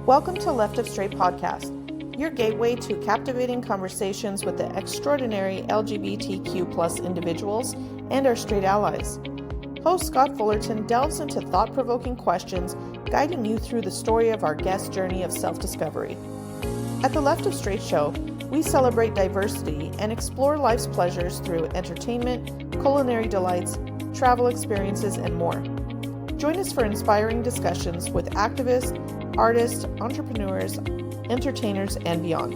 Welcome to Left of Straight Podcast, your gateway to captivating conversations with the extraordinary LGBTQ+ individuals and our straight allies. Host Scott Fullerton delves into thought-provoking questions, guiding you through the story of our guest's journey of self-discovery. At the Left of Straight show, we celebrate diversity and explore life's pleasures through entertainment, culinary delights, travel experiences, and more. Join us for inspiring discussions with activists, artists, entrepreneurs, entertainers, and beyond.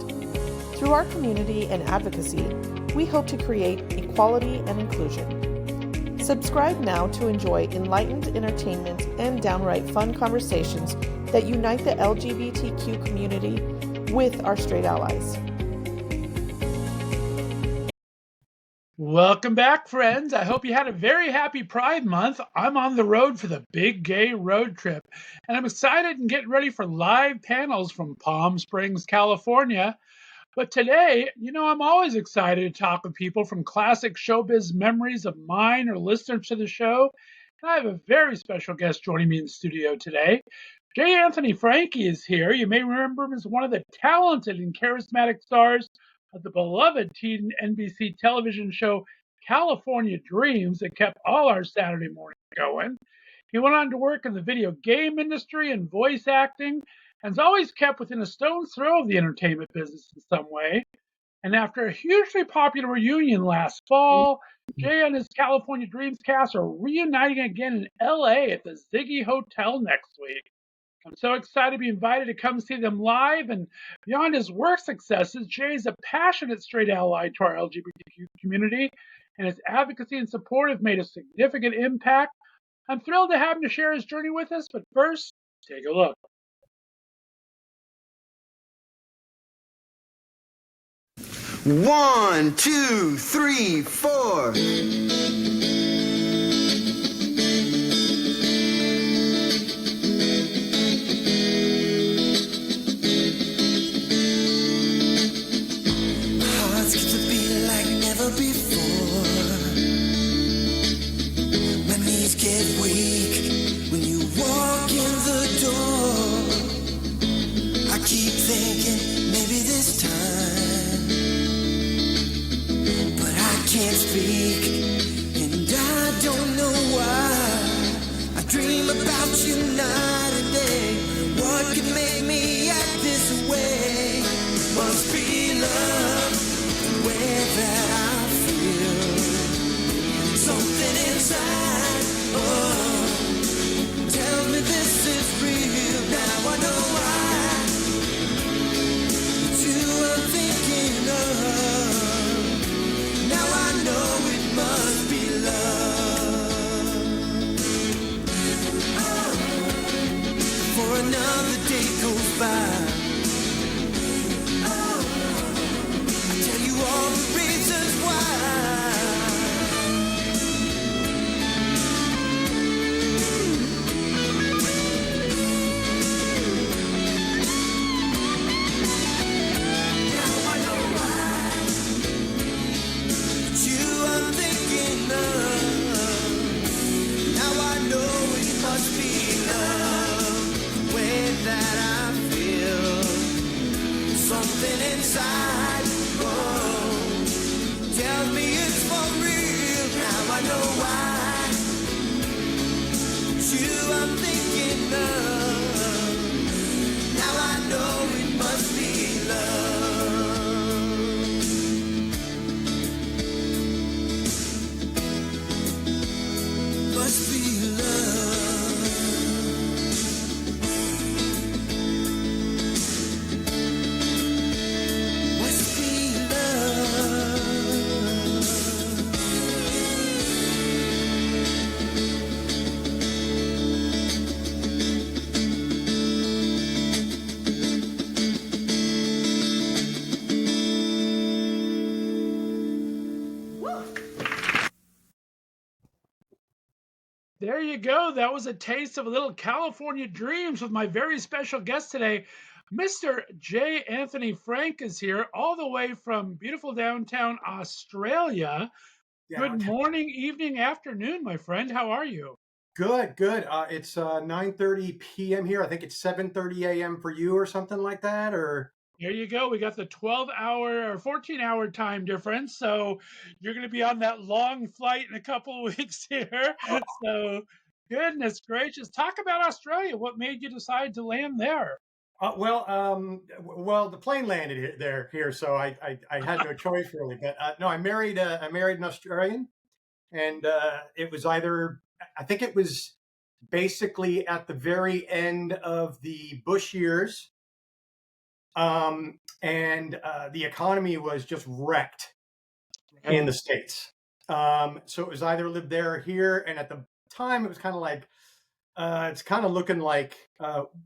Through our community and advocacy, we hope to create equality and inclusion. Subscribe now to enjoy enlightened entertainment and downright fun conversations that unite the LGBTQ community with our straight allies. Welcome back, friends. I hope you had a very happy Pride Month. I'm on the road for the Big Gay Road Trip, and I'm excited and getting ready for live panels from Palm Springs, California. But today, I'm always excited to talk with people from classic showbiz memories of mine or listeners to the show. And I have a very special guest joining me in the studio today. J. Anthony Franke is here. You may remember him as one of the talented and charismatic stars of the beloved teen NBC television show California Dreams that kept all our Saturday mornings going. He went on to work in the video game industry and voice acting, and has always kept within a stone's throw of the entertainment business in some way. And after a hugely popular reunion last fall, Jay and his California Dreams cast are reuniting again in LA at the Ziggy Hotel next week. I'm so excited to be invited to come see them live. And beyond his work successes, Jay is a passionate straight ally to our LGBTQ community, and his advocacy and support have made a significant impact. I'm thrilled to have him to share his journey with us, but first, take a look. One, two, three, four. Hearts get to beat like never before. My knees get weak when you walk in the door. I keep thinking maybe this time, but I can't speak, and I don't know why. I dream about you night and day. What could make me act this way? Must be love, the way that I feel. Something inside, oh, tell me this is real. Now I know why. It's you I'm thinking of. Now I know it must be love. Oh, for another day goes by. I tell you all the reasons why. Now I know why. It's you I'm thinking of. Now I know it must be love. The way that I feel. Something inside, oh, tell me it's for real. Now I know why. It's you I'm thinking of. Now I know it must be love. Must be love. Must be love. There you go. That was a taste of a little California Dreams with my very special guest today. Mr. J. Anthony Franke is here all the way from beautiful downtown Australia. Good morning, evening, afternoon, my friend. How are you? Good, good. It's 9:30 p.m. here. I think it's 7:30 a.m. for you or something like that. Or There you go. We got the 12-hour or 14-hour time difference. So you're going to be on that long flight in a couple of weeks here. So goodness gracious. Talk about Australia. What made you decide to land there? well, the plane landed here, so I had no choice really. But no, I married an Australian, and it was either I think it was basically at the very end of the Bush years, and the economy was just wrecked in the States. So it was either live there or here. And at the time, it was kind of like, it's kind of looking like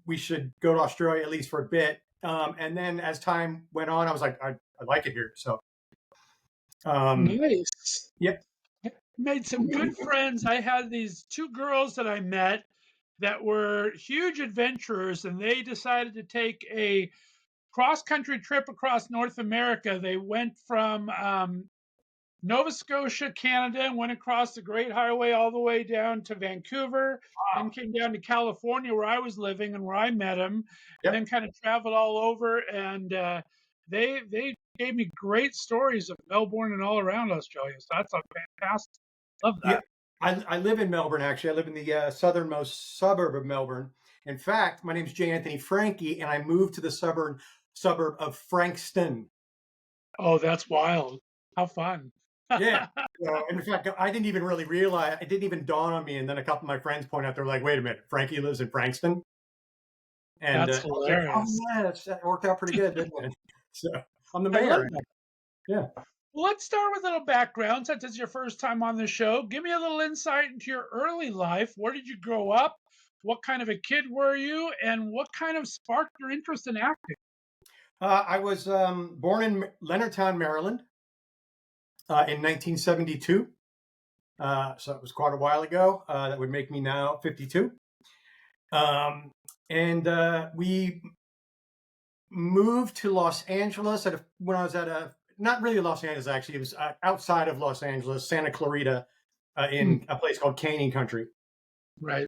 we should go to Australia at least for a bit. And then as time went on, I was like, I like it here. So, Nice. yeah. Made some good friends. I had these two girls that I met that were huge adventurers, and they decided to take a cross country trip across North America. They went from Nova Scotia, Canada, and went across the Great Highway all the way down to Vancouver, then came down to California where I was living and where I met him, and Yep. then kind of traveled all over. And they gave me great stories of Melbourne and all around Australia. So that's a fantastic. Love Yeah. that. I live in Melbourne, actually. I live in the southernmost suburb of Melbourne. In fact, my name's J. Anthony Franke, and I moved to the suburb of Frankston. Oh, that's wild. How fun. Yeah. So, and in fact, I didn't even really realize, it didn't even dawn on me. And then a couple of my friends point out, they're like, wait a minute, Frankie lives in Frankston. And That's I was like, oh, hilarious. yeah, that worked out pretty good, didn't it? So I'm the I love mayor. that. Yeah. Well, let's start with a little background since it's your first time on the show. Give me a little insight into your early life. Where did you grow up? What kind of a kid were you? And what kind of sparked your interest in acting? I was born in Leonardtown, Maryland in 1972. So it was quite a while ago. That would make me now 52. And we moved to Los Angeles when I was not really Los Angeles, actually. It was outside of Los Angeles, Santa Clarita, in a place called Caney Country. Right.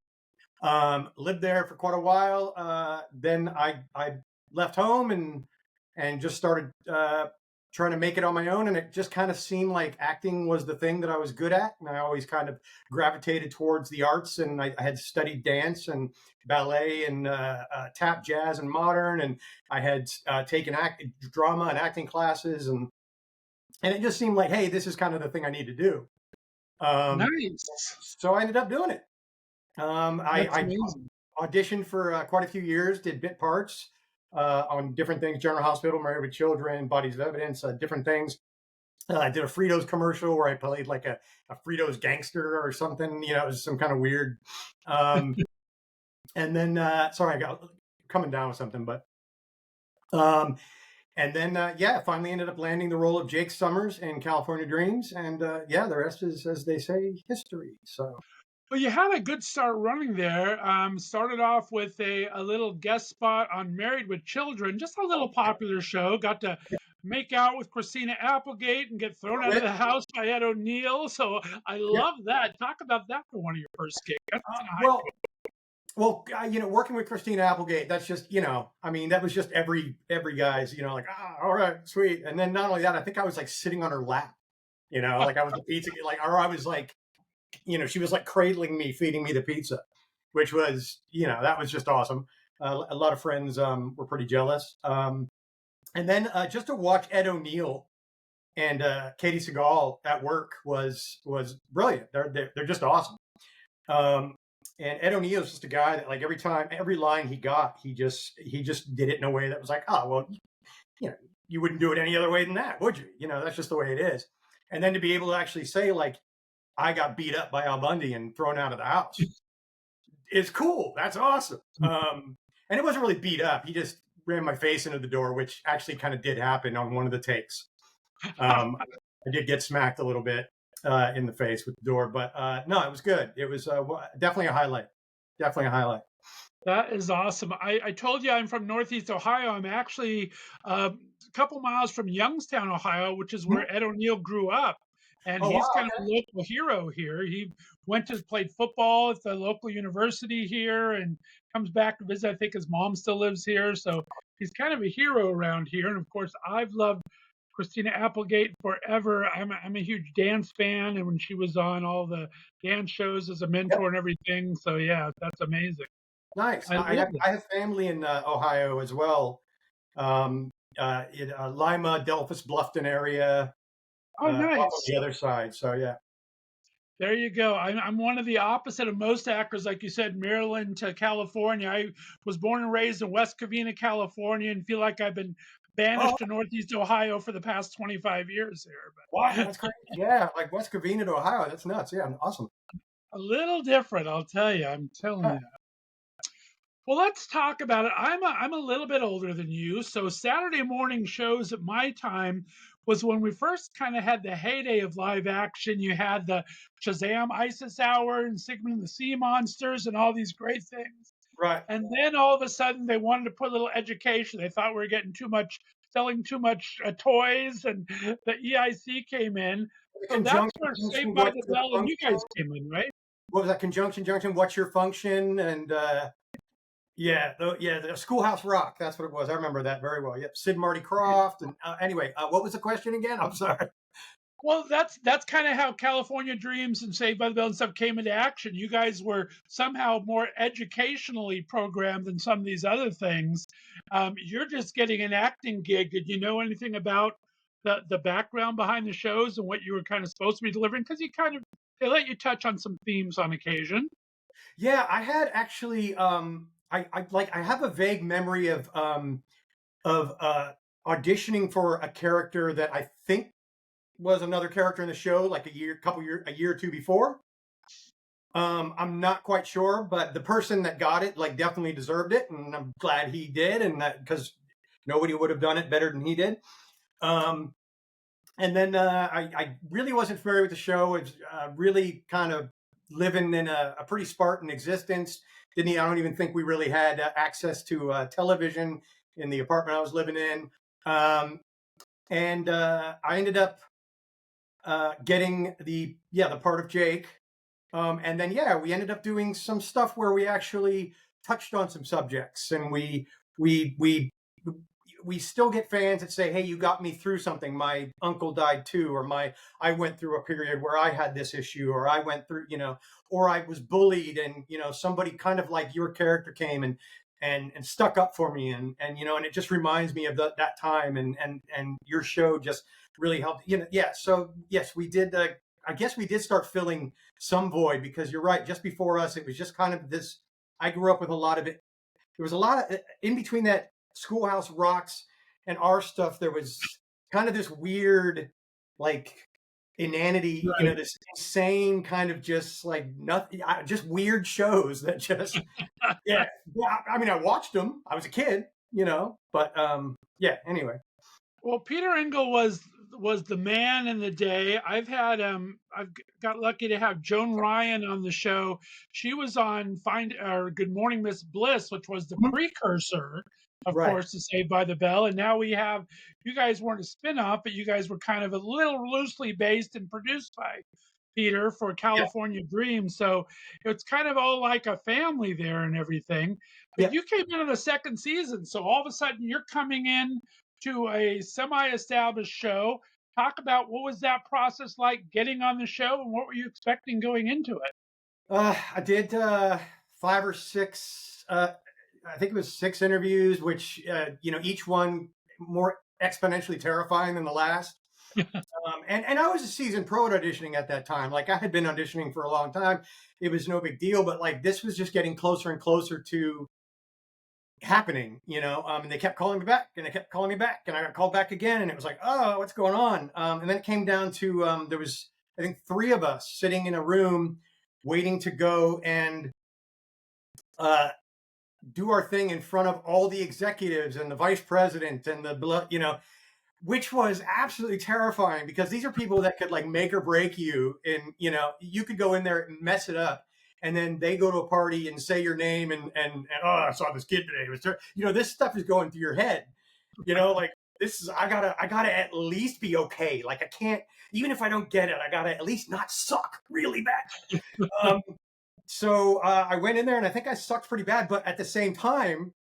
Lived there for quite a while. Then I left home and just started trying to make it on my own. And it just kind of seemed like acting was the thing that I was good at. And I always kind of gravitated towards the arts. And I had studied dance and ballet and tap, jazz, and modern. And I had taken drama and acting classes. And it just seemed like, hey, this is kind of the thing I need to do. Nice. So I ended up doing it. That's I amazing. auditioned for quite a few years, did bit parts on different things, General Hospital, Married with Children, Bodies of Evidence, different things. I did a Fritos commercial where I played like a Fritos gangster or something. You know, it was some kind of weird. And then, sorry, I got coming down with something, but. And then, yeah, finally ended up landing the role of Jake Summers in California Dreams. And yeah, the rest is, as they say, history. So. Well, you had a good start running there. Started off with a little guest spot on Married with Children, just a little popular show. Got to make out with Christina Applegate and get thrown out of the house by Ed O'Neill. So I Yeah. love that. Talk about that for one of your first gigs. Well, you know, working with Christina Applegate, that's just, you know, I mean, that was just every guy's, you know, like, all right, sweet. And then not only that, I think I was like sitting on her lap, you know, like I was the pizza, like, or I was like, you know, she was like cradling me, feeding me the pizza, which was, you know, that was just awesome. A lot of friends were pretty jealous. And then just to watch Ed O'Neill and Katie Seagal at work was brilliant. They're just awesome. And Ed O'Neill is just a guy that, like, every line he got, he just did it in a way that was like, oh, well, you know, you wouldn't do it any other way than that, would you? You know, that's just the way it is. And then to be able to actually say, like, I got beat up by Al Bundy and thrown out of the house, it's cool. That's awesome. And it wasn't really beat up. He just ran my face into the door, which actually kind of did happen on one of the takes. I did get smacked a little bit in the face with the door, but no, it was good. It was definitely a highlight. Definitely a highlight. That is awesome. I told you I'm from Northeast Ohio. I'm actually a couple miles from Youngstown, Ohio, which is where Ed O'Neill grew up. and Oh he's wow. kind of a local hero here. He played football at the local university here, and comes back to visit. I think his mom still lives here, so he's kind of a hero around here. And of course, I've loved Christina Applegate forever. I'm a huge dance fan, and when she was on all the dance shows as a Yep. mentor and everything, so yeah, that's amazing. Nice. I I love have it. I have family in Ohio as well. In Lima, Delphus, Bluffton area, Oh, off on nice. the other side. So yeah. There you go. I'm one of the opposite of most actors, like you said, Maryland to California. I was born and raised in West Covina, California, and feel like I've been Oh banished to Northeast Ohio for the past 25 years here. wow, But that's great. Yeah, like West Covina to Ohio. That's nuts. Yeah, awesome. a little different, I'll tell you. I'm telling Yeah. you. Well, let's talk about it. I'm a little bit older than you, so Saturday morning shows at my time was when we first kind of had the heyday of live action. You had the Shazam Isis Hour and Sigmund and the Sea Monsters and all these great things. Right. And then all of a sudden they wanted to put a little education. They thought we were getting too much, selling too much toys, and the EIC came in. The So that's conjunction, where Saved by what's the your Bell and you function? guys came in, right? What was that conjunction junction? What's your function? And yeah, the Schoolhouse Rock. That's what it was. I remember that very well. Yep, Sid Marty Croft. And anyway, what was the question again? I'm sorry. Well, that's kind of how California Dreams and Saved by the Bell and stuff came into action. You guys were somehow more educationally programmed than some of these other things. You're just getting an acting gig. Did you know anything about the background behind the shows and what you were kind of supposed to be delivering? Because they let you touch on some themes on occasion. Yeah, I had actually. I have a vague memory of auditioning for a character that I think was another character in the show, like a year or two before. I'm not quite sure, but the person that got it like definitely deserved it, and I'm glad he did, and that because nobody would have done it better than he did. Um, and then I really wasn't familiar with the show. It's really kind of living in a pretty Spartan existence. I don't even think we really had access to television in the apartment I was living in. And I ended up getting the part of Jake. And then we ended up doing some stuff where we actually touched on some subjects, and we still get fans that say, "Hey, you got me through something. My uncle died too," or I went through a period where I had this issue, or I went through, or I was bullied, and somebody kind of like your character came and stuck up for me, and and it just reminds me of that time, and your show just really helped. So yes, we did. I guess we did start filling some void, because you're right. Just before us, it was just kind of this. I grew up with a lot of it. There was a lot of in between that Schoolhouse Rocks and our stuff. There was kind of this weird, like, inanity, Right. this insane kind of just like nothing, just weird shows that just, yeah. I mean, I watched them. I was a kid, but yeah. Anyway, Well, Peter Engel was the man in the day. I've got lucky to have Joan Ryan on the show. She was on Find or Good Morning Miss Bliss, which was the precursor, of right. course, to Saved by the Bell. And now we have you guys weren't a spin-off, but you guys were kind of a little loosely based and produced by Peter for Yeah, California Dreams. So it's kind of all like a family there and everything. But yeah. you came in the second season, so all of a sudden you're coming in to a semi-established show. Talk about what was that process like getting on the show, and what were you expecting going into it? I did 5 or 6. I think it was 6 interviews, which each one more exponentially terrifying than the last. And I was a seasoned pro at auditioning at that time. Like, I had been auditioning for a long time. It was no big deal, but like this was just getting closer and closer to happening, and they kept calling me back, and they kept calling me back, and I got called back again, and it was like, oh, what's going on? And then it came down to there was, I think, 3 of us sitting in a room waiting to go and do our thing in front of all the executives and the vice president and which was absolutely terrifying, because these are people that could like make or break you, and you could go in there and mess it up, and then they go to a party and say your name, and oh, I saw this kid today. It was this stuff is going through your head, like I gotta at least be okay. Like I can't, even if I don't get it, I gotta at least not suck really bad. Um, so I went in there and I think I sucked pretty bad, but at the same time,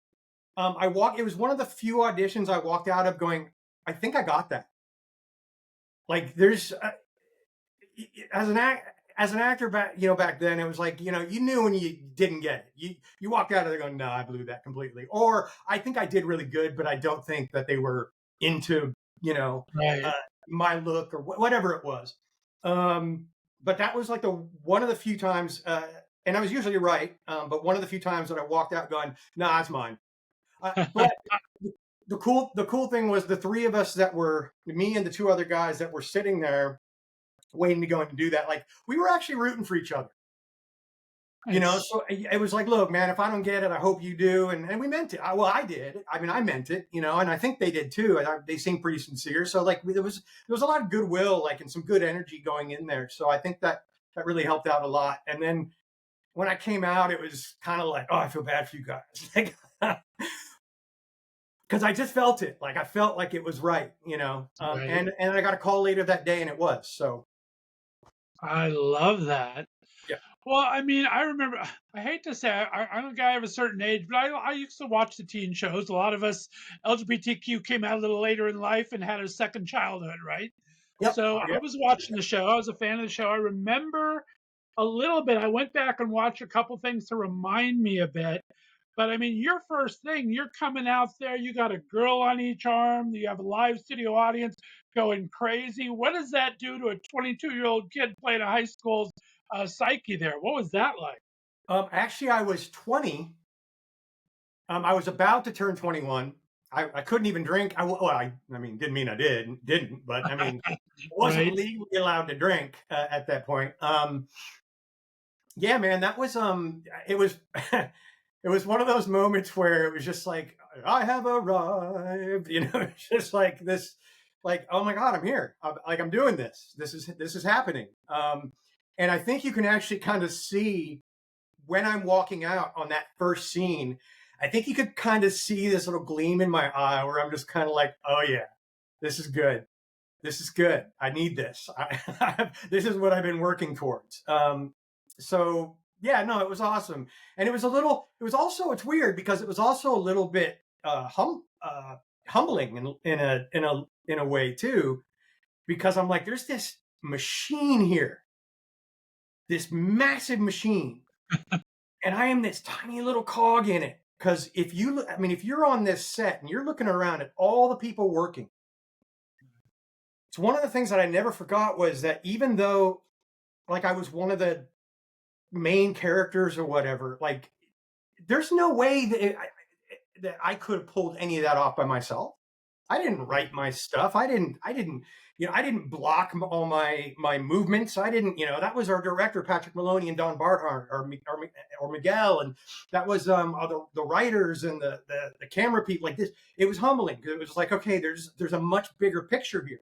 it was one of the few auditions I walked out of going, I think I got that. Like there's, as an actor back then, it was like, you knew when you didn't get it. You walked out of there going, no, I blew that completely. Or I think I did really good, but I don't think that they were into, Right. my look or whatever it was. But that was like one of the few times, and I was usually right, but one of the few times that I walked out going, nah, that's mine. But the cool thing was the three of us that were, me and the two other guys that were sitting there waiting to go in and do that, like we were actually rooting for each other. Nice. So it was like, look, man, if I don't get it, I hope you do. And we meant it. I did. I mean, I meant it, and I think they did too. They seemed pretty sincere. So like there was a lot of goodwill, like, and some good energy going in there. So I think that really helped out a lot. And then when I came out, it was kind of like, oh, I feel bad for you guys. Like, because I just felt it. Like I felt like it was right, Right. and I got a call later that day and it was. So I love that. yeah. Well, I mean, I remember, I hate to say I'm a guy of a certain age, but I used to watch the teen shows. A lot of us LGBTQ came out a little later in life and had a second childhood, right? Yep. So I Yep. was watching the show. I was a fan of the show. I remember a little bit. I went back and watched a couple things to remind me a bit. But I mean, your first thing, you're coming out there, you got a girl on each arm, you have a live studio audience going crazy. What does that do to a 22-year-old kid playing a high school psyche there? What was that like? Actually, I was 20. I was about to turn 21. I couldn't even drink. I mean, didn't mean I didn't, but I mean, I wasn't Right? legally allowed to drink at that point. Yeah, man, that was it was it was one of those moments where it was just like I have arrived, it's just like this, like, oh my god, I'm here. I'm doing this. This is happening. And I think you can actually kind of see when I'm walking out on that first scene. I think you could kind of see this little gleam in my eye where I'm just kind of like, oh yeah, this is good. This is good. I need this. This is what I've been working towards. So yeah, no, it was awesome, and it was also, it's weird because it was also a little bit humbling in a way too, because I'm like, there's this machine here, this massive machine, and I am this tiny little cog in it. Because if you're on this set and you're looking around at all the people working, it's one of the things that I never forgot was that even though, like, I was one of the main characters or whatever, like, there's no way that I could have pulled any of that off by myself. I didn't write my stuff. I didn't block all my movements. I didn't, that was our director, Patrick Maloney, and Don Barthard, or Miguel. And that was the writers and the camera people. Like this, it was humbling because it was like, okay, there's a much bigger picture here.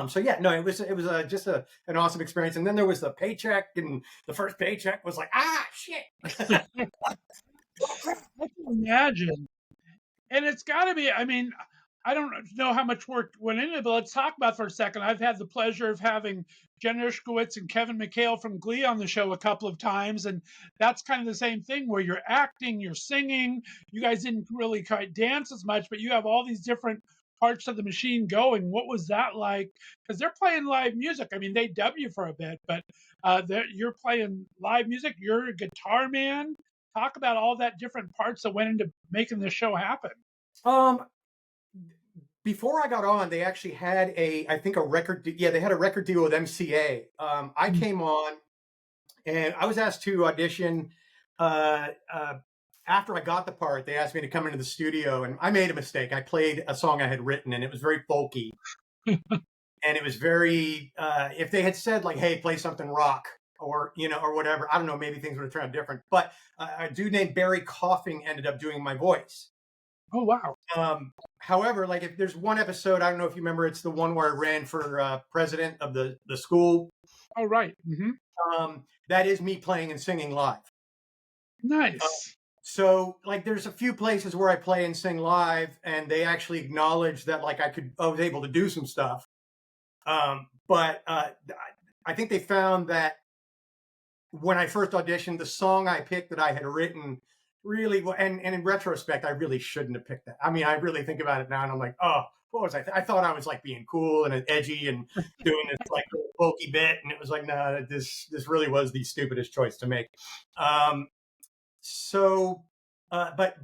So yeah, no, it was just an awesome experience. And then there was the paycheck, and the first paycheck was like, shit. I can imagine. And it's got to be, I mean, I don't know how much work went into it, but let's talk about it for a second. I've had the pleasure of having Jen Ushkowitz and Kevin McHale from Glee on the show a couple of times. And that's kind of the same thing where you're acting, you're singing. You guys didn't really quite dance as much, but you have all these different parts of the machine going. What was that like? Because they're playing live music. I mean, they dub you for a bit, but you're playing live music. You're a guitar man. Talk about all that different parts that went into making this show happen. Um, Before I got on, they actually had I think a record. Yeah, they had a record deal with MCA. I came on, and I was asked to audition. After I got the part, they asked me to come into the studio, and I made a mistake. I played a song I had written, and it was very folky, and it was very. If they had said like, "Hey, play something rock," or or whatever, I don't know, maybe things would have turned out different. But a dude named Barry Coughing ended up doing my voice. Oh, wow. However, like, if there's one episode, I don't know if you remember, it's the one where I ran for president of the school. Oh, right. Mm-hmm. That is me playing and singing live. Nice. So like there's a few places where I play and sing live, and they actually acknowledge that like I was able to do some stuff. But I think they found that when I first auditioned, the song I picked that I had written really, and in retrospect, I really shouldn't have picked that. I mean, I really think about it now, and I'm like, oh, what was I? I thought I was like being cool and edgy and doing this like folky bit, and it was like, no, this really was the stupidest choice to make. So, but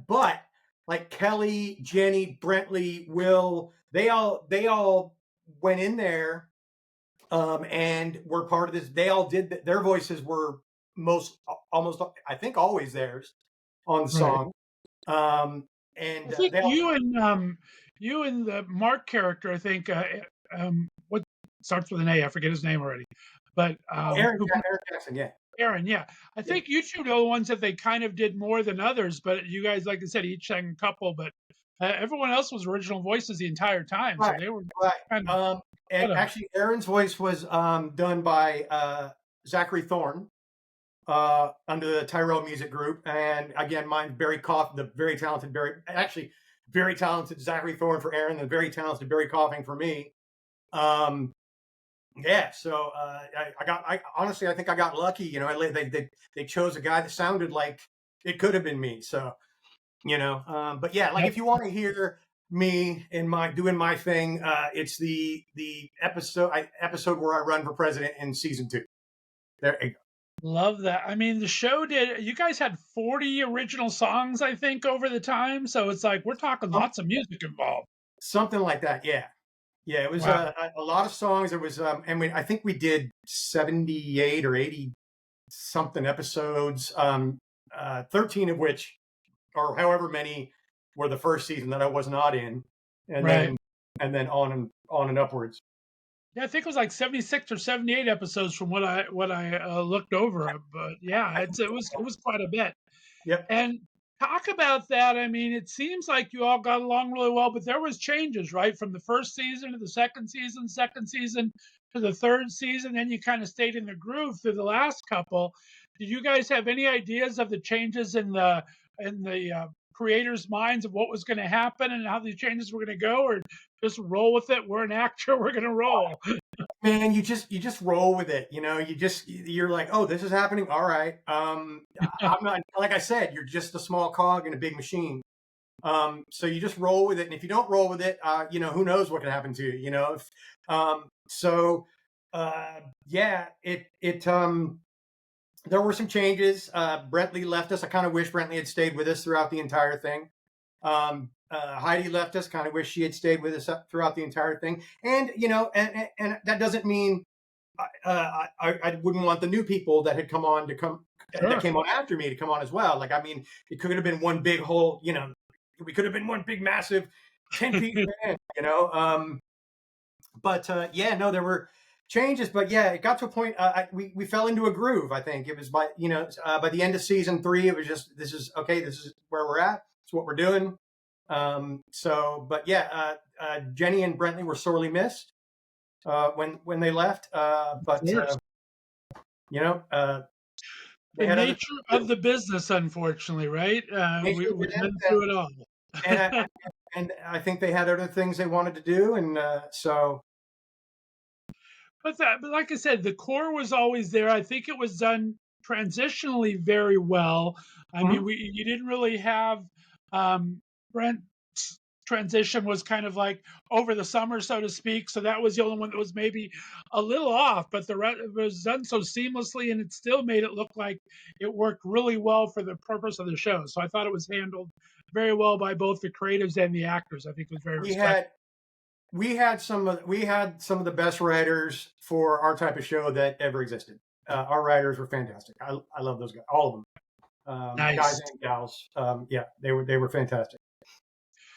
like Kelly, Jenny, Brentley, Will, they all went in there and were part of this. They all did. Their voices were almost, I think, always theirs on the Right. song. And I think they all, you and the Mark character, I think, what starts with an A? I forget his name already, but Aaron Jackson, yeah. Aaron, yeah. I think you two are the ones that they kind of did more than others, but you guys, like I said, each sang a couple, but everyone else was original voices the entire time, so Right, they were right. kind of And actually, Aaron's voice was done by Zachary Thorne under the Tyrell Music Group, and again, mine's Barry Cough, the very talented very talented Zachary Thorne for Aaron, the very talented Barry Coughing for me. Yeah, so I honestly, I think I got lucky. You know, they chose a guy that sounded like it could have been me. So, you know, but yeah, like if you want to hear me in doing my thing, it's the episode where I run for president in season 2. There you go. love that. I mean, the show you guys had 40 original songs, I think, over the time, so it's like we're talking lots of music involved. Something like that, yeah. Yeah, it was Wow. a lot of songs. There was, and I think we did 78 or 80 something episodes, 13 of which, or however many, were the first season that I was not in, and Right. then on and upwards. Yeah, I think it was like 76 or 78 episodes from what I looked over, but yeah, it was quite a bit. Yep. And talk about that. I mean, it seems like you all got along really well, but there was changes, right? From the first season to the second season to the third season, then you kind of stayed in the groove through the last couple. Did you guys have any ideas of the changes in the creators' minds of what was going to happen and how these changes were going to go, or just roll with it? We're an actor, we're going to roll. Man, you just roll with it. You know, you're like, oh, this is happening. All right. I'm not, like I said, you're just a small cog in a big machine. So you just roll with it, and if you don't roll with it, you know, who knows what can happen to you. You know, yeah, there were some changes. Brentley left us. I kind of wish Brentley had stayed with us throughout the entire thing. Heidi left us. Kind of wish she had stayed with us throughout the entire thing. And you know, and that doesn't mean I wouldn't want the new people that had come on that came on after me to come on as well. Like, I mean, it could have been one big whole. You know, we could have been one big massive 10-piece band. You know, but yeah, no, there were changes, but yeah, it got to a point. We fell into a groove. I think it was by the end of season 3, it was just, this is okay. This is where we're at. It's what we're doing. But yeah, Jenny and Brentley were sorely missed when they left. But you know, The nature of the business, unfortunately, right? We've been through it all. and I think they had other things they wanted to do, and so. But like I said, the core was always there. I think it was done transitionally very well. I mean, you didn't really have Brent's transition was kind of like over the summer, so to speak. So that was the only one that was maybe a little off, but the rest was done so seamlessly, and it still made it look like it worked really well for the purpose of the show. So I thought it was handled very well by both the creatives and the actors. I think it was very respectful. We had some of the best writers for our type of show that ever existed. Our writers were fantastic. I love those guys, all of them, Nice. guys and gals. Yeah, they were fantastic.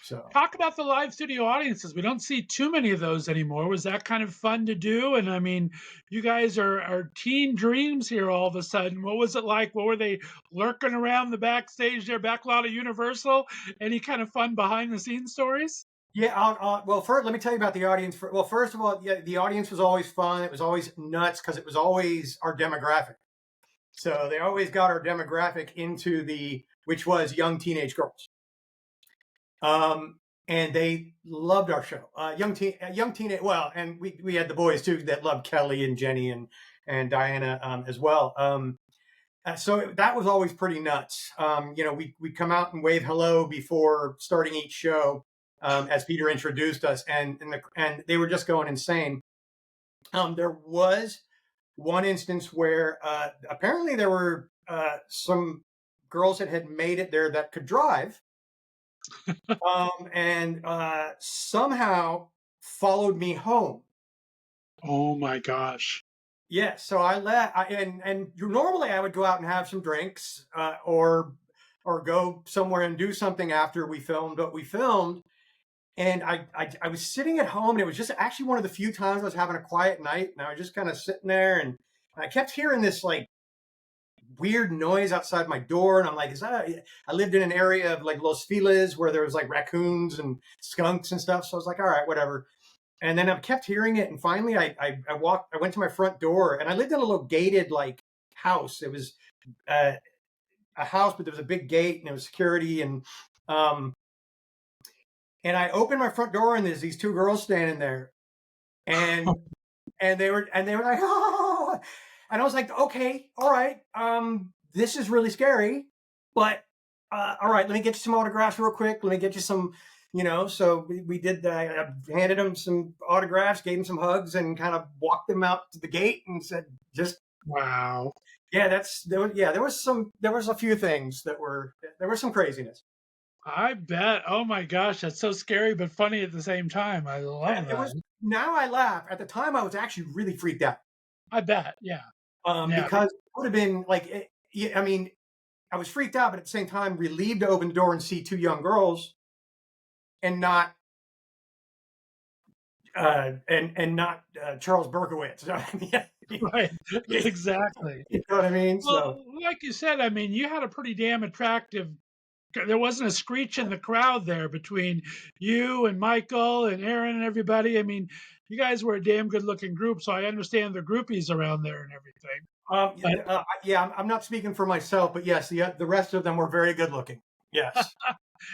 So talk about the live studio audiences. We don't see too many of those anymore. Was that kind of fun to do? And I mean, you guys are teen dreams here all of a sudden. What was it like? What were they lurking around the backstage there, back lot of Universal? Any kind of fun behind the scenes stories? yeah, well, first let me tell you about the audience. Well, first of all, yeah, the audience was always fun. It was always nuts because it was always our demographic. So they always got our demographic into which was young teenage girls. And they loved our show. Young teenage. Well, and we had the boys too that loved Kelly and Jenny and Diana as well. So that was always pretty nuts. We'd come out and wave hello before starting each show as Peter introduced us, and they were just going insane. There was one instance where apparently there were some girls that had made it there that could drive, and somehow followed me home. Oh my gosh. Yeah, so I left, and normally I would go out and have some drinks, or go somewhere and do something after we filmed what we filmed. And I was sitting at home, and it was just actually one of the few times I was having a quiet night, and I was just kind of sitting there, and I kept hearing this like weird noise outside my door, and I'm like, I lived in an area of like Los Feliz where there was like raccoons and skunks and stuff, so I was like, all right, whatever. And then I kept hearing it, and finally I went to my front door, and I lived in a little gated like house. It was a house, but there was a big gate, and there was security, and I opened my front door, and there's these two girls standing there, and they were like, oh, and I was like, okay, all right, this is really scary, but all right, let me get you some autographs real quick. Let me get you some. So we did. I handed them some autographs, gave them some hugs, and kind of walked them out to the gate and said, "Just wow." Yeah, there was a few things there was some craziness. I bet. Oh my gosh, that's so scary but funny at the same time. I love that. Now I laugh. At the time, I was actually really freaked out. I bet. Yeah. Because it would have been like, I mean, I was freaked out, but at the same time, relieved to open the door and see two young girls. And not Charles Berkowitz. Right, exactly. You know what I mean? Well, like you said, I mean, you had a pretty damn attractive. There wasn't a screech in the crowd there between you and Michael and Aaron and everybody. I mean, you guys were a damn good-looking group, so I understand the groupies around there and everything. I'm not speaking for myself, but yes, the rest of them were very good-looking. Yes.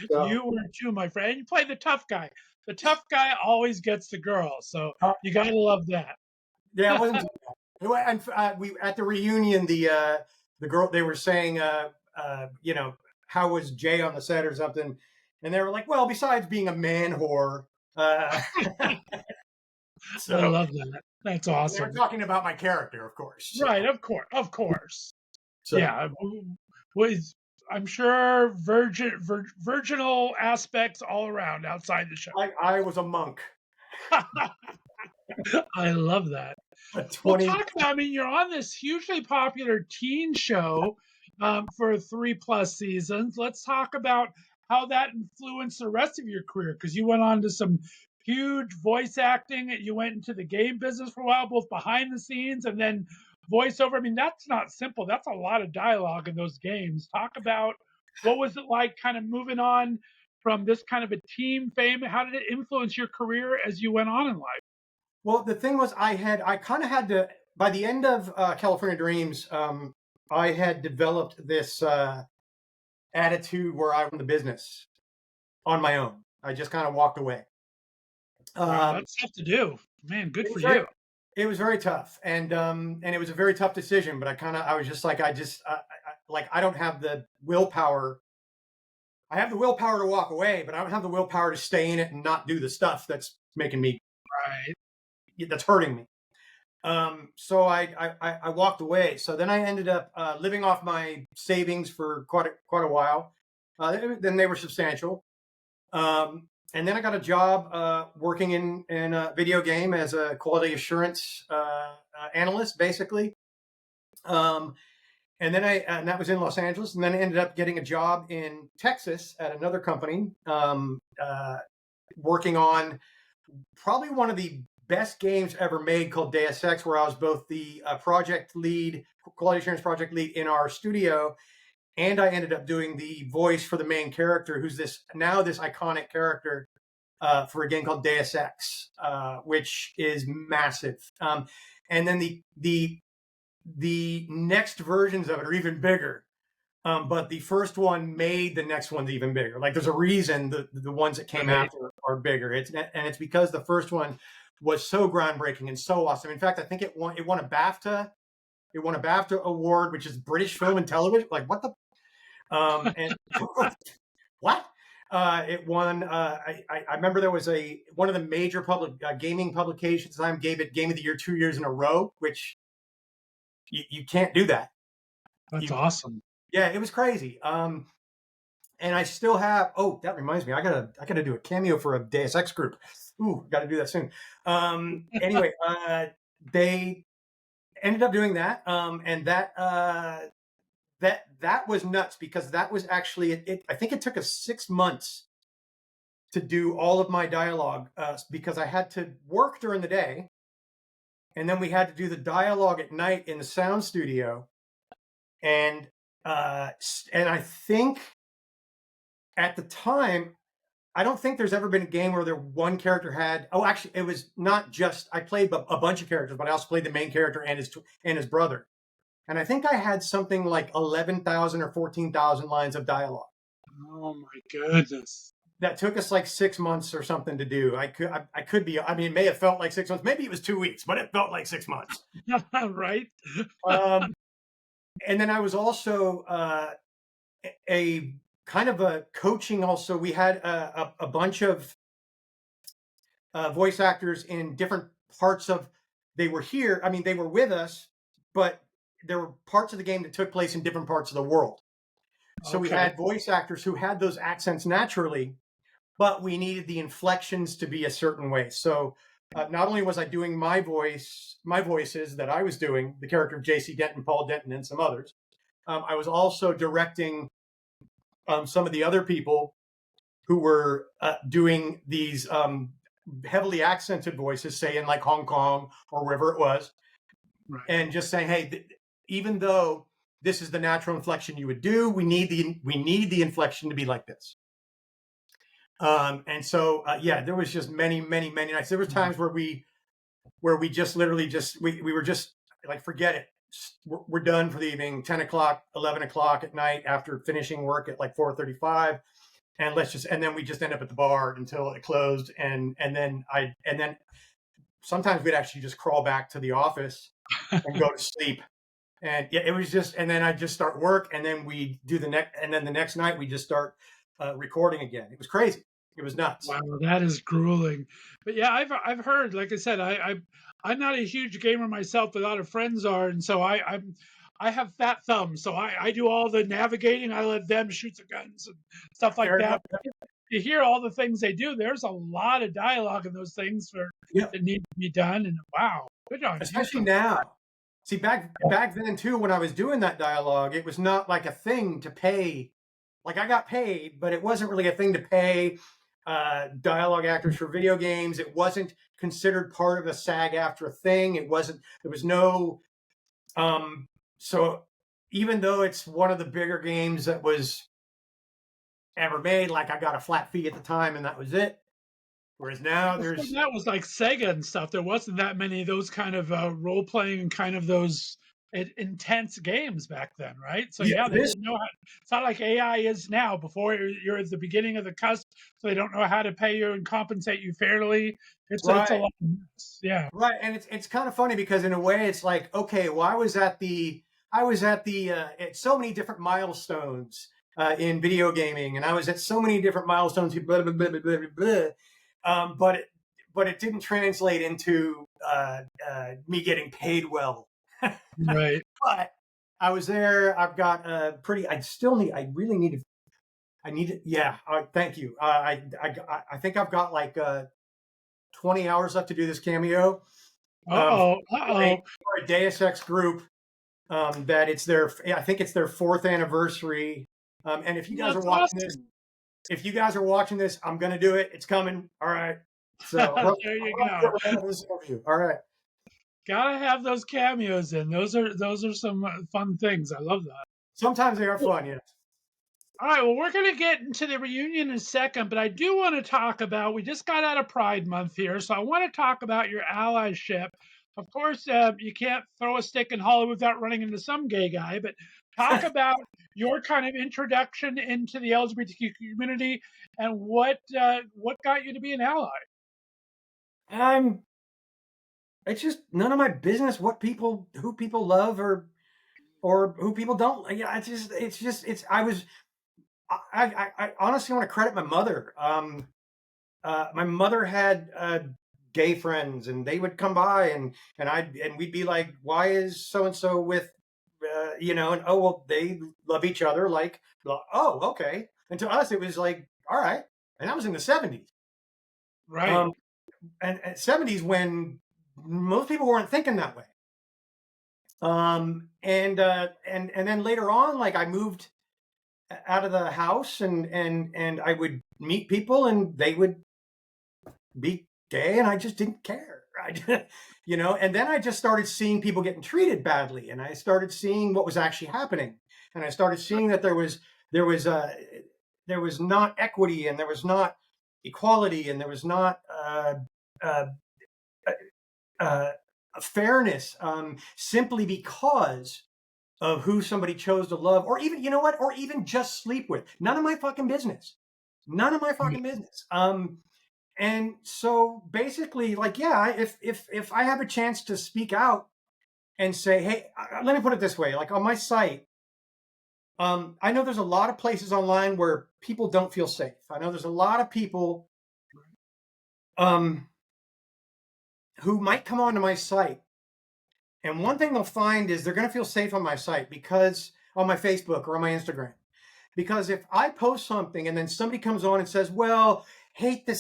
So. You were too, my friend. You played the tough guy. The tough guy always gets the girl, so you gotta love that. Yeah, it wasn't. And we at the reunion, the girl, they were saying, how was Jay on the set or something, and they were like, well, besides being a man whore. So, I love that. That's awesome. They're talking about my character, of course. So. Right, of course. So. Yeah, I'm sure virginal aspects all around outside the show. I was a monk. I love that. Well, talk about, I mean, you're on this hugely popular teen show for 3+ seasons. Let's talk about how that influenced the rest of your career, because you went on to some huge voice acting. You went into the game business for a while, both behind the scenes and then voiceover. I mean, that's not simple. That's a lot of dialogue in those games. Talk about what was it like kind of moving on from this kind of a team fame? How did it influence your career as you went on in life? Well, the thing was, I kind of had to, by the end of California Dreams, I had developed this attitude where I run the business on my own. I just kind of walked away. That's tough to do, man. Good for you. It was very tough, and it was a very tough decision. But I was just like, I don't have the willpower. I have the willpower to walk away, but I don't have the willpower to stay in it and not do the stuff that's making me that's hurting me. So I walked away. So then I ended up living off my savings for quite a while. Then they were substantial. And then I got a job working in a video game as a quality assurance analyst, basically. And then and that was in Los Angeles. And then I ended up getting a job in Texas at another company, working on probably one of the best games ever made called Deus Ex, where I was both the project lead, quality assurance project lead in our studio, and I ended up doing the voice for the main character, who's this iconic character for a game called Deus Ex, which is massive. And then the the next versions of it are even bigger. But the first one made the next ones even bigger. Like there's a reason the ones that came after are bigger. It's because the first one was so groundbreaking and so awesome. In fact, I think it won a BAFTA. It won a BAFTA award, which is British Film and Television. Like what the and what? It won. I remember there was one of the major public gaming publications at the time gave it Game of the Year 2 years in a row, which you can't do that. That's awesome. Yeah, it was crazy. And I still have. Oh, that reminds me, I gotta do a cameo for a Deus Ex group. Ooh, got to do that soon. Anyway, they ended up doing that, and that was nuts because that was actually I think it took us 6 months to do all of my dialogue because I had to work during the day, and then we had to do the dialogue at night in the sound studio, and I think at the time, I don't think there's ever been a game where one character had. Oh, actually, it was not just I played a bunch of characters, but I also played the main character and his brother. And I think I had something like 11,000 or 14,000 lines of dialogue. Oh my goodness! That took us like 6 months or something to do. I could be. I mean, it may have felt like 6 months. Maybe it was 2 weeks, but it felt like 6 months. Right. And then I was also a kind of a coaching. Also, we had a bunch of voice actors in different parts of. They were here. I mean, they were with us, but there were parts of the game that took place in different parts of the world. So we had voice actors who had those accents naturally, but we needed the inflections to be a certain way. So not only was I doing my voices that I was doing, the character of J.C. Denton, Paul Denton, and some others, I was also directing some of the other people who were doing these heavily accented voices, say in like Hong Kong or wherever it was, right. And just saying, hey, even though this is the natural inflection you would do, we need the inflection to be like this. And so yeah, there was just many nights. There was times where we just literally we were just like, forget it. We're done for the evening, 10 o'clock, 11 o'clock at night after finishing work at like 4:35. And then we just end up at the bar until it closed. And then sometimes we'd actually just crawl back to the office and go to sleep. And yeah, it was just, and then I'd just start work, and then we do the next night we just start recording again. It was crazy. It was nuts. Wow, that is grueling. But yeah, I've heard, like I said, I'm not a huge gamer myself, but a lot of friends are, and so I have fat thumbs, so I do all the navigating. I let them shoot the guns and stuff like that. You hear all the things they do. There's a lot of dialogue in those things that need to be done. And wow, good on you. Especially now. See, back then too, when I was doing that dialogue, it was not like a thing to pay. Like I got paid, but it wasn't really a thing to pay dialogue actors for video games. It wasn't considered part of a SAG-AFTRA thing. There was no. So even though it's one of the bigger games that was ever made, like I got a flat fee at the time, and that was it. Whereas now that was like Sega and stuff. There wasn't that many of those kind of role playing and kind of those intense games back then, right? So yeah, they didn't know how. It's not like AI is now. Before you're at the beginning of the cusp, so they don't know how to pay you and compensate you fairly. It's a lot of mess. Yeah, right. And it's kind of funny because in a way it's like, okay, well, I was at so many different milestones in video gaming, and I was at so many different milestones. Blah, blah, blah, blah, blah, blah. But it didn't translate into me getting paid well. Right. But I was there. I've got I really need to. Yeah. Thank you. I think I've got like 20 hours left to do this cameo. For a Deus Ex group. That I think it's their 4th anniversary. And if you guys are watching this. If you guys are watching this, I'm going to do it. It's coming. All right. So there you go. All right. Gotta have those cameos in. Those are some fun things. I love that. Sometimes they are fun, yes. All right. Well, we're going to get into the reunion in a second, but I do want to talk about, we just got out of Pride Month here, so I want to talk about your allyship. of course, you can't throw a stick in Hollywood without running into some gay guy, but talk about your kind of introduction into the LGBTQ community and what got you to be an ally. I'm. It's just none of my business who people love or who people don't. Yeah, I was. I honestly want to credit my mother. My mother had gay friends, and they would come by, and we'd be like, "Why is so and so with, And oh well, they love each other. Like, oh okay." And to us, it was like, all right, and that was in the '70s. Right. And '70s when most people weren't thinking that way. And then later on, like I moved out of the house, and I would meet people, and they would be gay, and I just didn't care. And then I just started seeing people getting treated badly, and I started seeing what was actually happening, and I started seeing that there was not equity, and there was not equality, and there was not uh, uh, fairness, simply because of who somebody chose to love, or even, or even just sleep with. None of my fucking business. None of my fucking business. And so basically, like, yeah, if I have a chance to speak out and say, hey, let me put it this way, like on my site, I know there's a lot of places online where people don't feel safe. I know there's a lot of people who might come onto my site, and one thing they'll find is they're going to feel safe on my site, because on my Facebook or on my Instagram, because if I post something and then somebody comes on and says, well, hate the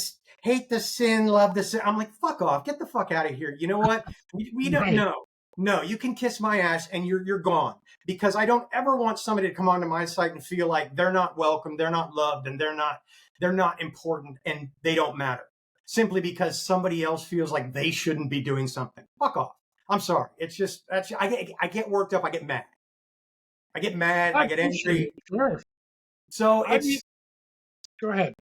sin, love the sin, I'm like, fuck off, get the fuck out of here. You know what? We don't know. No, you can kiss my ass and you're gone, because I don't ever want somebody to come onto my site and feel like they're not welcome, they're not loved, and they're not important, and they don't matter, simply because somebody else feels like they shouldn't be doing something. Fuck off. I'm sorry. It's just, I get worked up. I get mad. I get angry. Sure. So Go ahead.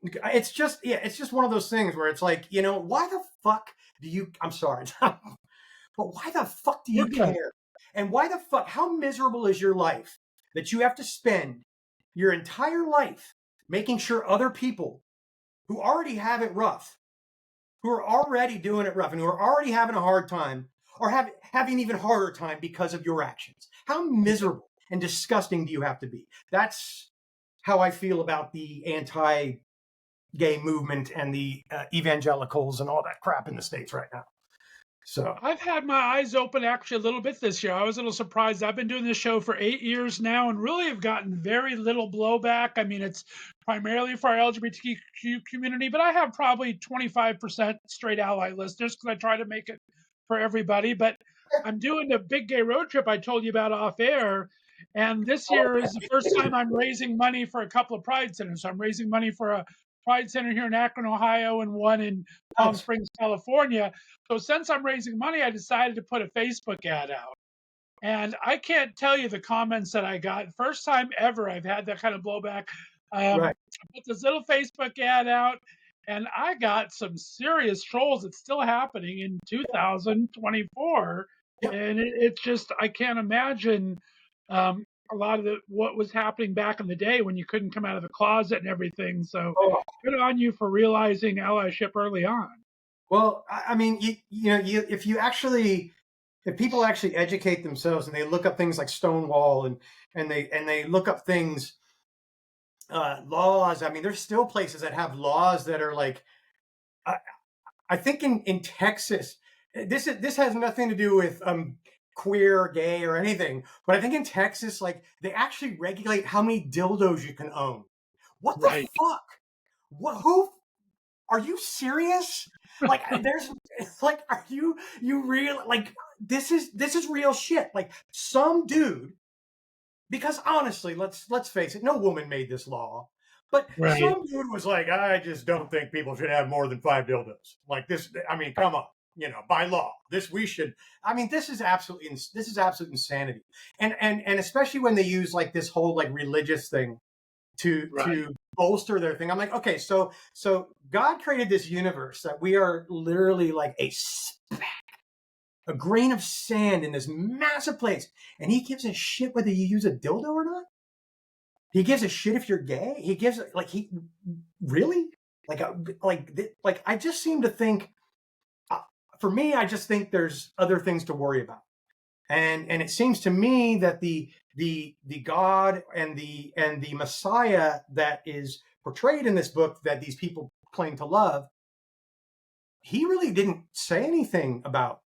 It's just one of those things where it's like, why the fuck do you, I'm sorry, but why the fuck do you care? And why the fuck, how miserable is your life that you have to spend your entire life making sure other people who already have it rough, who are already doing it rough, and who are already having a hard time, or having even harder time because of your actions? How miserable and disgusting do you have to be? That's how I feel about the anti-gay movement and the evangelicals and all that crap in the States right now. So I've had my eyes open actually a little bit this year. I was a little surprised. I've been doing this show for 8 years now and really have gotten very little blowback. I mean, it's primarily for our LGBTQ community, but I have probably 25% straight ally listeners because I try to make it for everybody. But I'm doing the big gay road trip I told you about off air. And this year is the first time I'm raising money for a couple of Pride centers. So I'm raising money for a Pride Center here in Akron, Ohio, and one in Palm Springs, California. So since I'm raising money, I decided to put a Facebook ad out. And I can't tell you the comments that I got. First time ever I've had that kind of blowback. I put this little Facebook ad out, and I got some serious trolls. It's still happening in 2024. And it's just, I can't imagine a lot of what was happening back in the day when you couldn't come out of the closet and everything. So good on you for realizing allyship early on. Well, I mean, if people actually educate themselves and they look up things like Stonewall and they look up things, laws. I mean, there's still places that have laws that are like, I think in Texas, this has nothing to do with queer, gay, or anything, but I think in Texas, like, they actually regulate how many dildos you can own. What the fuck? Who? Are you serious? Like, are you real? Like, this is real shit. Like, some dude, because honestly, let's face it, no woman made this law, but some dude was like, I just don't think people should have more than 5 dildos. Like this, I mean, come on, by law, this is absolute insanity. And especially when they use like this whole like religious thing to bolster their thing. I'm like, okay, so God created this universe that we are literally like a speck a grain of sand in this massive place, and he gives a shit whether you use a dildo or not. He gives a shit if you're gay. He gives like he really like I just seem to think. For me, I just think there's other things to worry about, and it seems to me that the God and the Messiah that is portrayed in this book that these people claim to love, he really didn't say anything about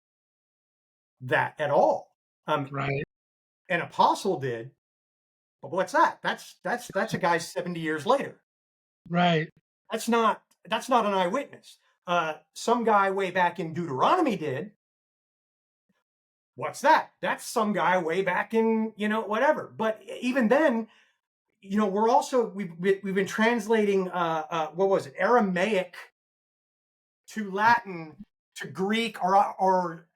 that at all. Right. An apostle did, but what's that? That's a guy 70 years later. Right. That's not an eyewitness. Some guy way back in Deuteronomy did. What's that? That's some guy way back in, whatever. But even then, we're also we've been translating what was it, Aramaic to Latin to Greek, or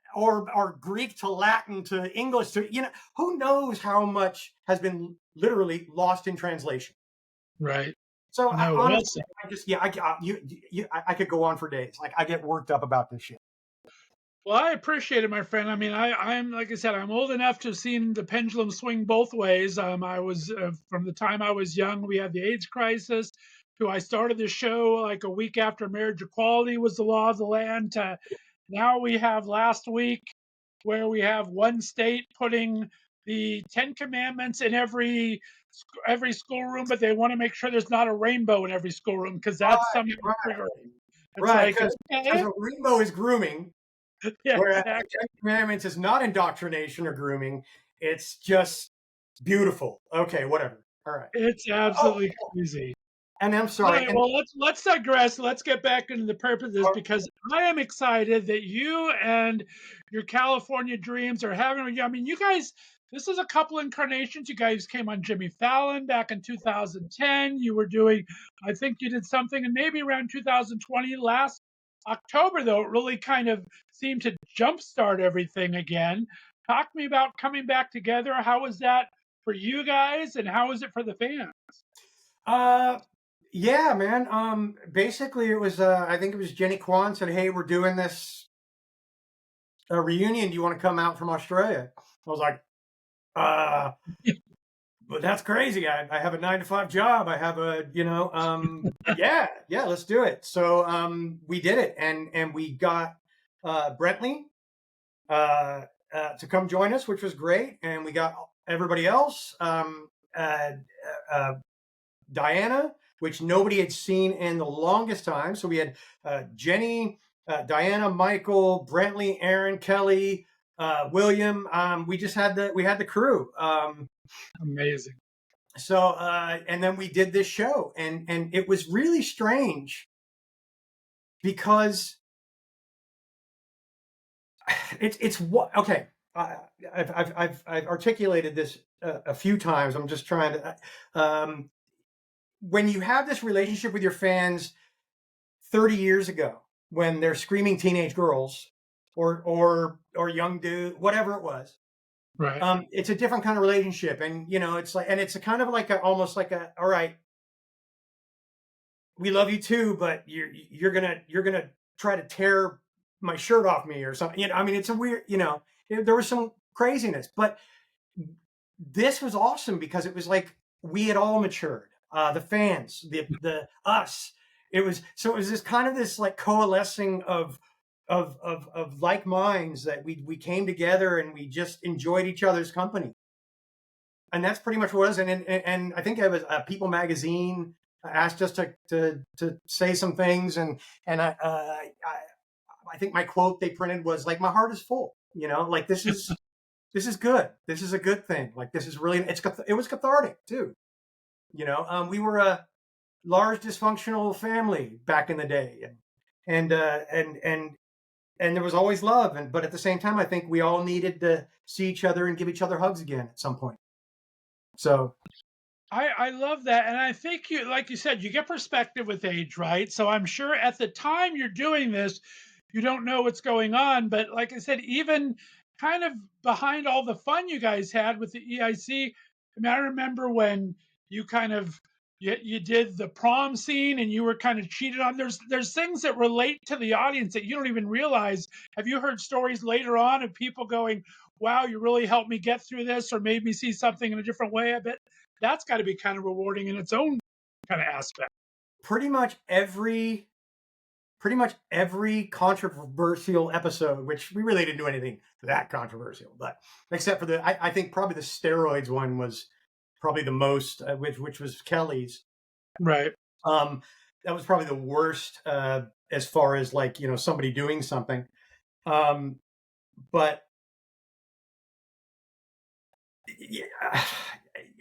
Greek to Latin to English to who knows how much has been literally lost in translation. Right. So No, honestly, I could go on for days. Like I get worked up about this shit. Well, I appreciate it, my friend. I mean, I'm like I said, I'm old enough to have seen the pendulum swing both ways. I was from the time I was young, we had the AIDS crisis. To I started the show like a week after marriage equality was the law of the land. To now we have last week where we have one state putting the 10 Commandments in every schoolroom, but they want to make sure there's not a rainbow in every schoolroom because that's something triggering. It's Right, like, because a rainbow is grooming. Yeah, whereas exactly. the Ten Commandments is not indoctrination or grooming. It's just beautiful. Okay, whatever. All right. It's absolutely crazy. And I'm All sorry. right, well, let's digress. Let's get back into the purpose of this because I am excited that you and your California dreams are having. I mean, you guys, this is a couple incarnations. You guys came on Jimmy Fallon back in 2010. You were doing, I think you did something, and maybe around 2020 last October, though, it really kind of seemed to jumpstart everything again. Talk to me about coming back together. How was that for you guys, and how was it for the fans? Yeah, man. Basically, it was. I think it was Jenny Kwan said, "Hey, we're doing this reunion. Do you want to come out from Australia?" I was like, but that's crazy. I have a 9-to-5 job. I have a, yeah, let's do it. So we did it, and we got Brentley to come join us, which was great, and we got everybody else. Diana, which nobody had seen in the longest time. So we had Jenny, Diana, Michael, Brentley, Aaron, Kelly, William. We had the crew. Amazing. So and then we did this show, and it was really strange because it's what okay. I've articulated this a few times. I'm just trying to. When you have this relationship with your fans 30 years ago, when they're screaming teenage girls or young dude, whatever it was, right? It's a different kind of relationship, and it's like, and it's a kind of like almost like all right, we love you too, but you're gonna try to tear my shirt off me or something. I mean, it's a weird, there was some craziness, but this was awesome because it was like we had all matured. The fans, the us. It was this kind of this like coalescing of like minds that we came together and we just enjoyed each other's company, and that's pretty much what it was. And I think it was People Magazine asked us to say some things, and I think my quote they printed was like, "My heart is full." Like this is good. This is a good thing. Like this is really it was cathartic too. We were a large dysfunctional family back in the day, and there was always love, but at the same time, I think we all needed to see each other and give each other hugs again at some point. So, I love that, and I think you, like you said, you get perspective with age, right? So I'm sure at the time you're doing this, you don't know what's going on, but like I said, even kind of behind all the fun you guys had with the EIC, I mean, I remember when you kind of you did the prom scene and you were kind of cheated on. There's things that relate to the audience that you don't even realize. Have you heard stories later on of people going, wow, you really helped me get through this or made me see something in a different way? I bet that's got to be kind of rewarding in its own kind of aspect. Pretty much every controversial episode, which we really didn't do anything that controversial, but except for I think probably the steroids one was probably the most, which was Kelly's. Right. That was probably the worst as far as like, somebody doing something. But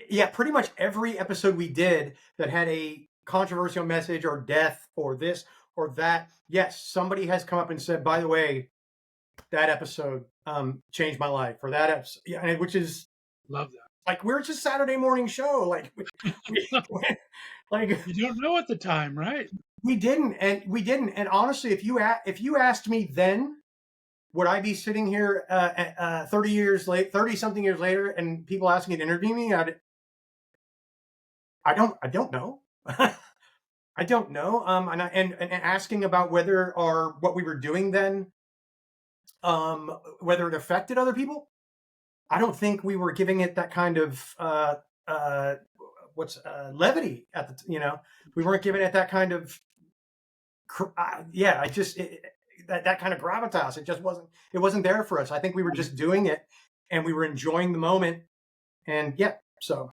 yeah, pretty much every episode we did that had a controversial message or death or this or that, yes, somebody has come up and said, by the way, that episode changed my life, or that episode, yeah, which is Love that. like, we're just Saturday morning show. Like, like you don't know at the time, right? We didn't. And honestly, if you asked me then, would I be sitting here 30 something years later and people asking me to interview me? I don't know. I don't know. And asking about whether what we were doing then, whether it affected other people. I don't think we were giving it that kind of levity at the, we weren't giving it that kind of, that kind of gravitas. It wasn't there for us. I think we were just doing it and we were enjoying the moment. And so.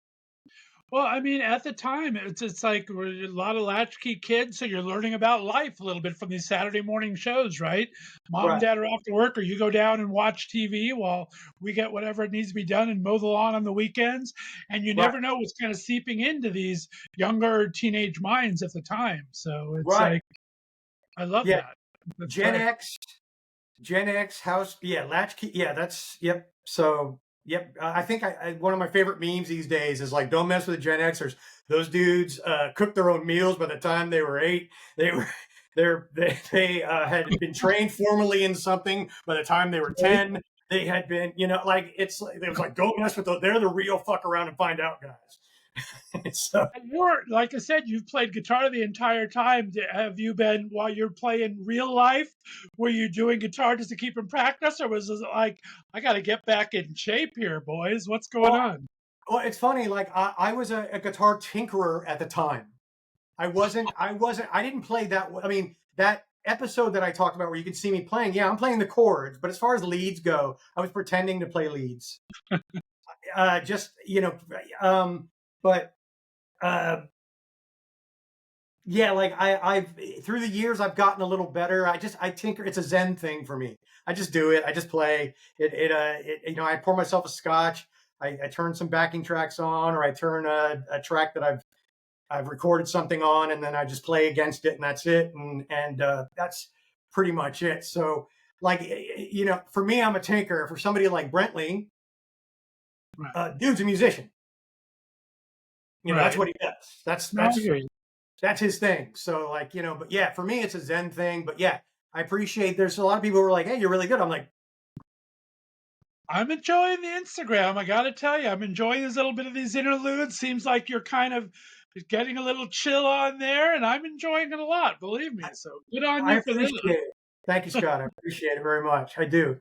Well, I mean, at the time, it's like we're a lot of latchkey kids, so you're learning about life a little bit from these Saturday morning shows, right? Mom and dad are off to work, or you go down and watch TV while we get whatever needs to be done and mow the lawn on the weekends. And you never know what's kind of seeping into these younger teenage minds at the time. So it's like, I love that. That's Gen X house, latchkey, yep. So. Yep, I think one of my favorite memes these days is like, "Don't mess with the Gen Xers. Those dudes cooked their own meals by the time they were 8. They had been trained formally in something by the time they were 10. They had been, like it was like, don't mess with those. They're the real fuck around and find out guys." So, and you're, like I said, you've played guitar the entire time. Have you been, while you're playing real life, were you doing guitar just to keep in practice, or was it like, I got to get back in shape here, boys? What's going on? Well, it's funny. Like I was a guitar tinkerer at the time. I didn't play that. I mean, that episode that I talked about where you could see me playing, I'm playing the chords, but as far as leads go, I was pretending to play leads. But like I've through the years I've gotten a little better. I tinker. It's a Zen thing for me. I just do it. I just play it. I pour myself a scotch. I turn some backing tracks on, or I turn a track that I've recorded something on, and then I just play against it, and that's it. And that's pretty much it. So like, for me, I'm a tinker. For somebody like Brentley, dude's a musician. That's what he does. That's his thing. So like, but for me, it's a Zen thing. But I appreciate there's a lot of people who are like, "Hey, you're really good." I'm like, I'm enjoying the Instagram. I got to tell you, I'm enjoying a little bit of these interludes. Seems like you're kind of getting a little chill on there, and I'm enjoying it a lot. Believe me. So good on you for this. Thank you, Scott. I appreciate it very much. I do.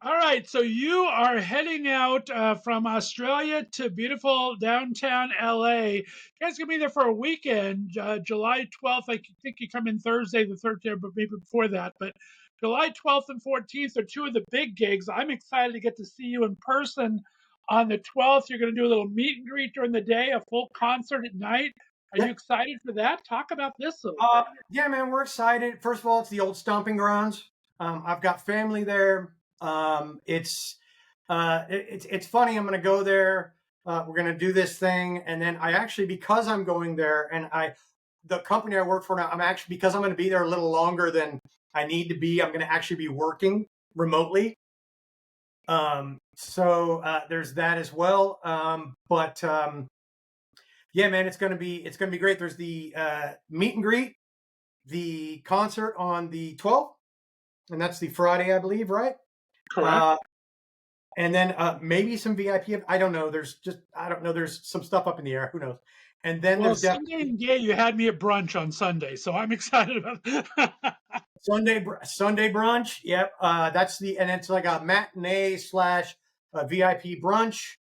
All right, so you are heading out from Australia to beautiful downtown LA. You guys gonna be there for a weekend, July 12th. I think you come in Thursday the 13th, but maybe before that. But July 12th and 14th are two of the big gigs. I'm excited to get to see you in person on the 12th. You're going to do a little meet and greet during the day, a full concert at night. Are you excited for that? Talk about this a little bit. Yeah, man, we're excited. First of all, it's the old stomping grounds. I've got family there. It's funny. I'm going to go there. We're going to do this thing. And then because I'm going there and the company I work for now, because I'm going to be there a little longer than I need to be, I'm going to actually be working remotely. So there's that as well. Yeah, man, it's going to be great. There's the meet and greet, the concert on the 12th, and that's the Friday, I believe, right? Correct. And then maybe some VIP. I don't know. There's some stuff up in the air. Who knows? And then Well, there's Sunday and Gay, you had me at brunch on Sunday, so I'm excited about Sunday brunch. Yep, and it's like a matinee slash VIP brunch.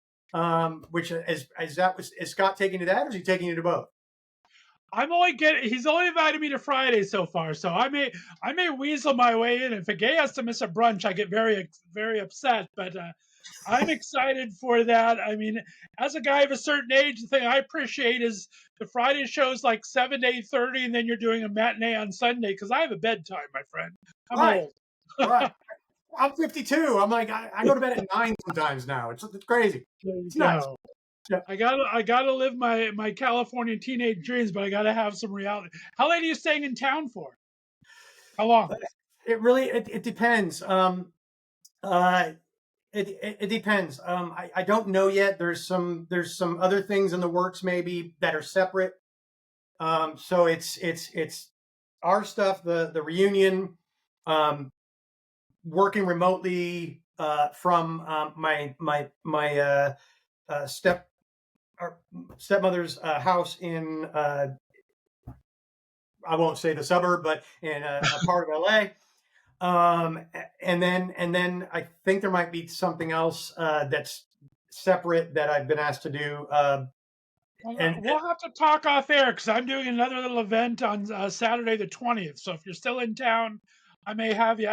Which is Scott taking you to that, or is he taking you to both? He's only invited me to Friday so far, so I may weasel my way in. If a gay has to miss a brunch, I get very, very upset, but I'm excited for that. I mean, as a guy of a certain age, the thing I appreciate is the Friday shows like 7 to 8:30, and then you're doing a matinee on Sunday, because I have a bedtime, my friend. I'm Right, old. right. I'm 52. I'm like, I go to bed at 9 sometimes now. It's crazy. There you It's nuts. go. Yeah. I gotta live my California teenage dreams, but I gotta have some reality. How late are you staying in town for? How long? It depends. It depends. I don't know yet. There's some other things in the works maybe that are separate. So it's our stuff, the reunion, working remotely from my stepmother's house in I won't say the suburb, but in a part of LA. And then I think there might be something else that's separate that I've been asked to do. We'll have to talk off air, because I'm doing another little event on Saturday the 20th. So if you're still in town, I may have you.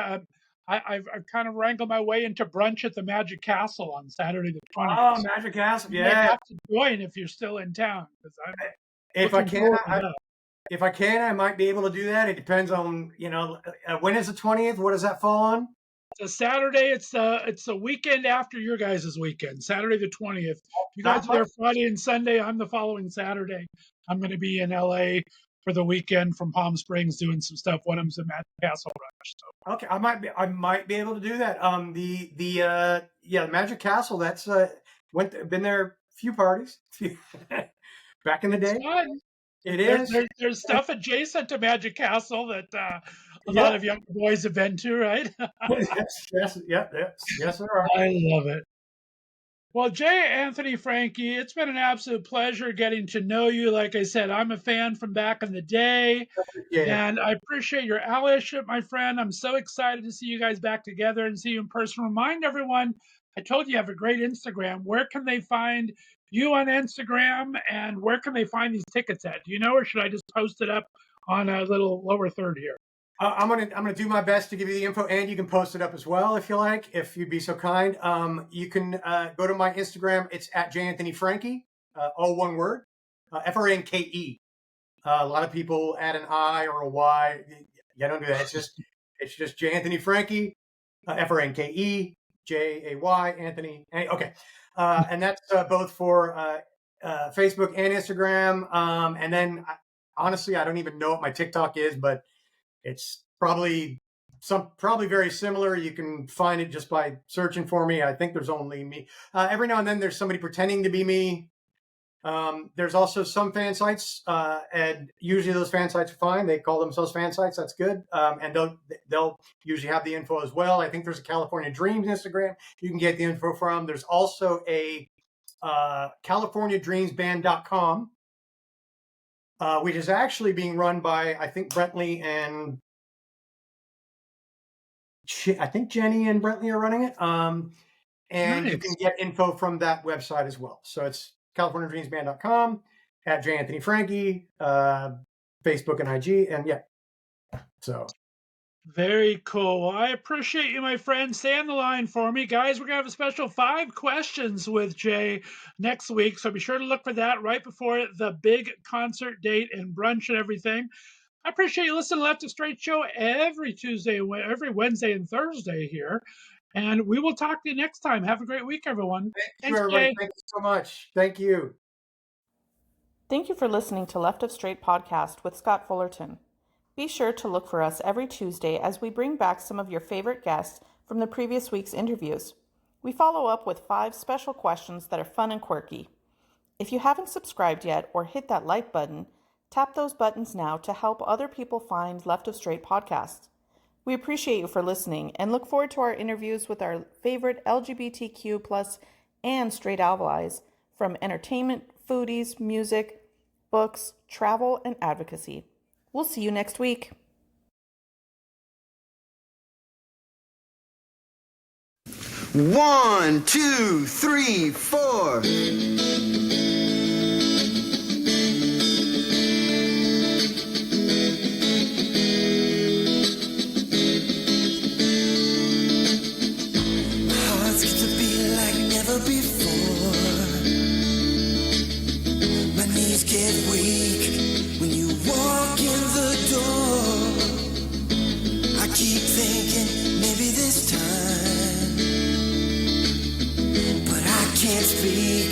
I've kind of wrangled my way into brunch at the Magic Castle on Saturday the 20th. Oh, Magic Castle, You may yeah. have to join if you're still in town, because I'm If I looking can, forward to that. if I can, I might be able to do that. It depends on when is the 20th. What does that fall on? It's a Saturday. It's the weekend after your guys' weekend, Saturday the 20th. You guys are there Friday and Sunday. I'm the following Saturday. I'm going to be in LA for the weekend from Palm Springs doing some stuff when I'm at Magic Castle Brunch. So. Okay, I might be able to do that. The Magic Castle. That's been there a few parties back in the day. Fun. It is. There's stuff adjacent to Magic Castle that a lot of young boys have been to, right? yes, there are. I love it. Well, Anthony Franke, it's been an absolute pleasure getting to know you. Like I said, I'm a fan from back in the day, and I appreciate your allyship, my friend. I'm so excited to see you guys back together and see you in person. Remind everyone, I told you have a great Instagram. Where can they find you on Instagram, and where can they find these tickets at? Do you know, or should I just post it up on a little lower third here? I'm gonna do my best to give you the info, and you can post it up as well if you like, if you'd be so kind. You can go to my Instagram. It's at Anthony Franke, all one word, Franke. A lot of people add an I or a Y. Yeah, don't do that. It's just Anthony Franke, Franke, Jay Anthony. Okay, and that's both for Facebook and Instagram. And then honestly, I don't even know what my TikTok is, but it's probably very similar. You can find it just by searching for me. I think there's only me. Every now and then there's somebody pretending to be me. There's also some fan sites, and usually those fan sites are fine. They call themselves fan sites. That's good. And they'll usually have the info as well. I think there's a California Dreams Instagram you can get the info from. There's also a CaliforniaDreamsBand.com. Which is actually being run by, I think, Brentley and I think Jenny and Brentley are running it. And nice. You can get info from that website as well. So it's CaliforniaDreamsBand.com, at Anthony Franke, Facebook and IG, and yeah. So. Very cool. Well, I appreciate you, my friend. Stay on the line for me. Guys, we're going to have a special 5 questions with Jay next week, so be sure to look for that right before the big concert date and brunch and everything. I appreciate you listening to Left of Straight Show every Tuesday, every Wednesday and Thursday here, and we will talk to you next time. Have a great week, everyone. Thanks, everybody. Jay. Thank you so much. Thank you. Thank you for listening to Left of Straight Podcast with Scott Fullerton. Be sure to look for us every Tuesday as we bring back some of your favorite guests from the previous week's interviews. We follow up with 5 special questions that are fun and quirky. If you haven't subscribed yet or hit that like button, tap those buttons now to help other people find Left of Straight podcasts. We appreciate you for listening and look forward to our interviews with our favorite LGBTQ+ and straight allies from entertainment, foodies, music, books, travel, and advocacy. We'll see you next week. One, two, three, four. Hearts get to beat like never before. My knees get weak when you walk in the door. I keep thinking maybe this time, but I can't speak.